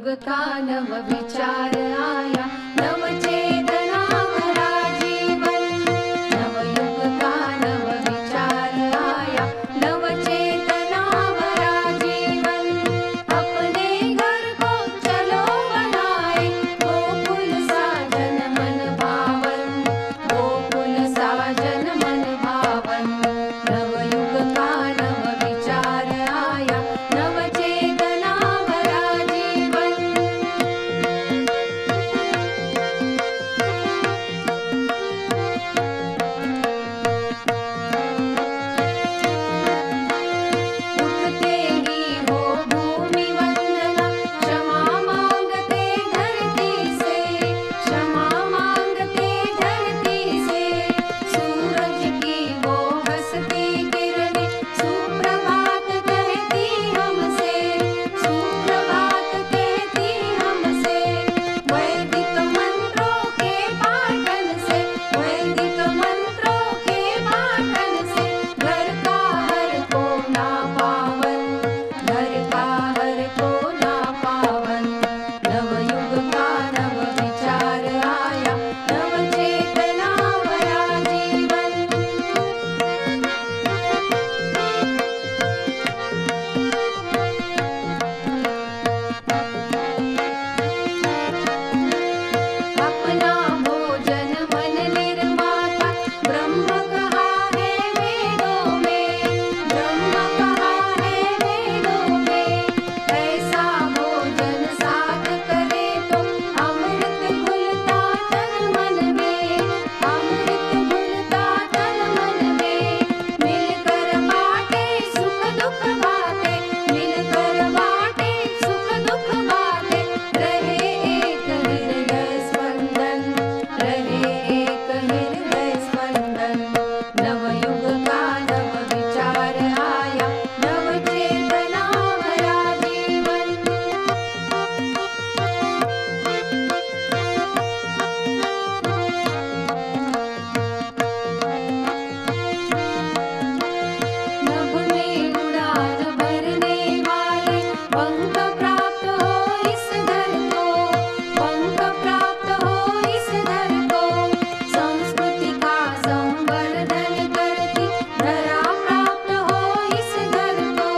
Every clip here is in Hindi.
नवयुग का नव विचार आया, नव चेतना भरा जीवन। नवयुग का नव विचार आया, नव चेतना भरा जीवन। अपने घर को चलो बनाए, गोकुल साजन मन भावन, गोकुल साजन मन भावन। नवयुग का नव विचार आया, नव चेतना भरा जीवन। उठते ही हो भूमि वंदना, क्षमा मांगते धरती से, क्षमा मांगते धरती से। सूरज की वो हंसती किरणें सुप्रभात कहती हमसे, सुप्रभात कहती हमसे। वैदिक मंत्रों के पाठन से, वैदिक मंत्रों के पाठन से। घर का हर कोना पावन, घर का हर कोना पावन। नवयुग का नव विचार आया, नव चेतना भरा जीवन। अपना भोजन मन निर्माता, ब्रह्म कहा है वेदों में, ब्रह्म कहा है वेदों में। ऐसा भोजन साथ करे तो अमृत घुलता तन मन में, अमृत घुलता तन मन में। मिलकर बाटे सुख दुख बाटे, मिलकर बाटे सुख दुख बाटे। रहे एक हृदय स्पंदन, रहे एक हृदय स्पंदन। नवयुग का नव विचार आया, नव चेतना भरा जीवन। नभ में उड़ान भरने वाले, पंख प्राप्त हो इस घर को, पंख प्राप्त हो इस घर को। संस्कृति का संवर्धन करती धरा प्राप्त हो इस घर को,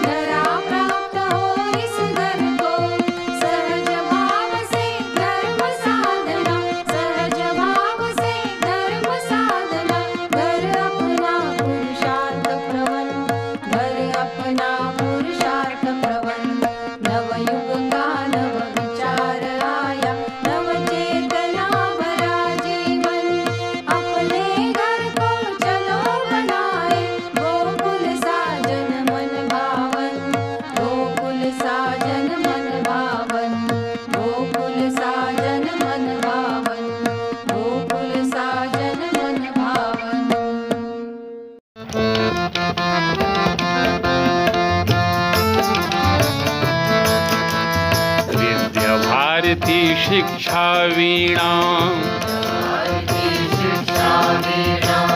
धरा प्राप्त हो इस घर को। सहज भाव से धर्म साधना, सहज भाव से धर्म साधना। घर अपना पुरुषार्थ प्रवन, घर अपना पुरुषार्थ प्रवन। नवयुग का नव विचार आया, नव चेतना भरा जीवन। अपने घर को चलो बनाए, गोकुल साजन मन भावन, गोकुल साजन मन भावन, गोकुल साजन मन भावन, गोकुल साजन मन भावन। विद्या भारती शिक्षा वीणा,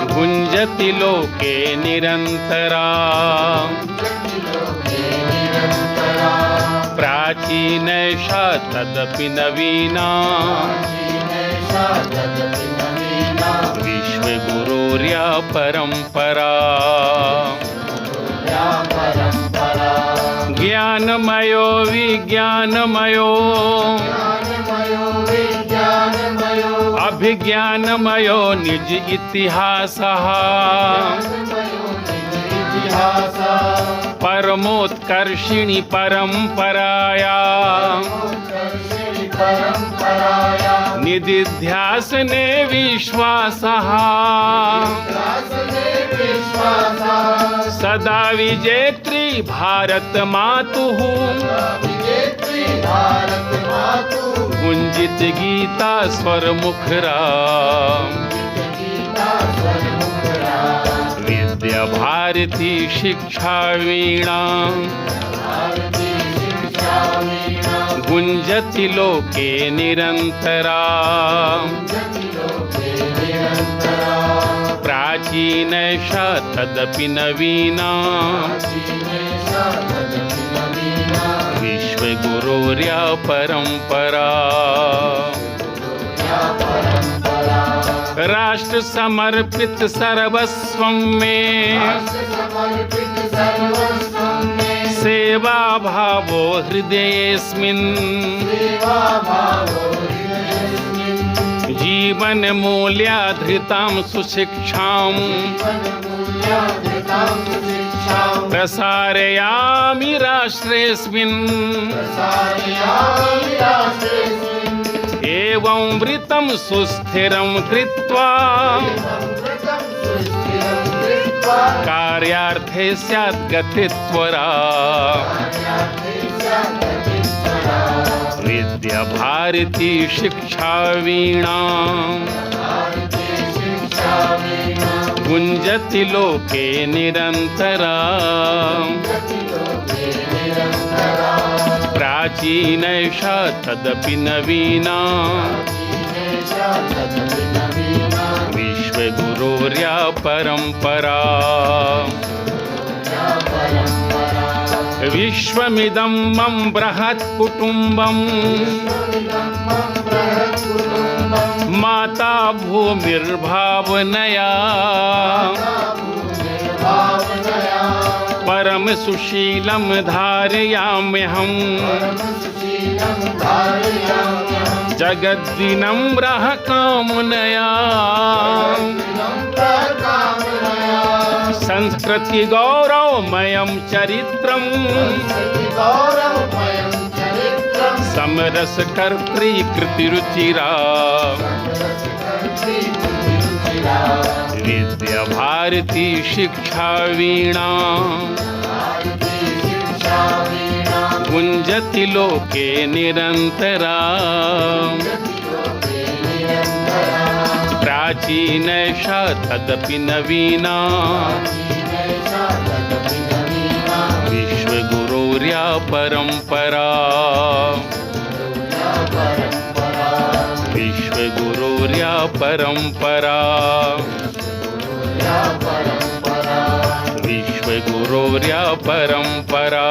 गुंजति लोके निरंतरा। प्राचीनैषा तदपि नवीना, विश्वगुरोर्या परंपरा। ज्ञानमयो विज्ञानमयो, अभिज्ञानमयो निज इतिहासः। परमोत्कर्षिणि परंपराया, निदिध्यासने विश्वासः। सदा विजेत्री भारत मातुः, गुंजित गीता स्वर मुखरा। विद्या भारती शिक्षा वीणा, गुंजति लोके निरंतरा। प्राचीनैषा तदपि नवीना, विश्वगुरोर्या परंपरा राष्ट्र समर्पित सर्वस्वं में सेवा भावो हृदयेऽस्मिन् जीवन मूल्याधृतां सुशिक्षां प्रसारयामि राष्ट्रेऽस्मिन् एवं वृतं सुस्थिरं कृत्वा कार्यार्थे स्यात् गतित्वरा विद्या भारती शिक्षा वीणा गुंजति लोके निरंतरा प्राचीनैषा तदपि नवीना विश्वगुरोर्या परंपरा विश्वमिदं मम बृहत् कुटुम्बम् माता भूमिर्भावनया परम सुशीलं धारयाम्यहम् जगद्विनम्रः कामनया संस्कृति गौरवमयं चरित्रं समरस कर्तृकृतिरुचिरा विद्या भारती शिक्षा वीणा गुंजति लोके निरंतरा प्राचीनैषा तदपि नवीना विश्वगुरोर्या परंपरा विश्वगुरोर्या परंपरा विश्वगुरोर्या परंपरा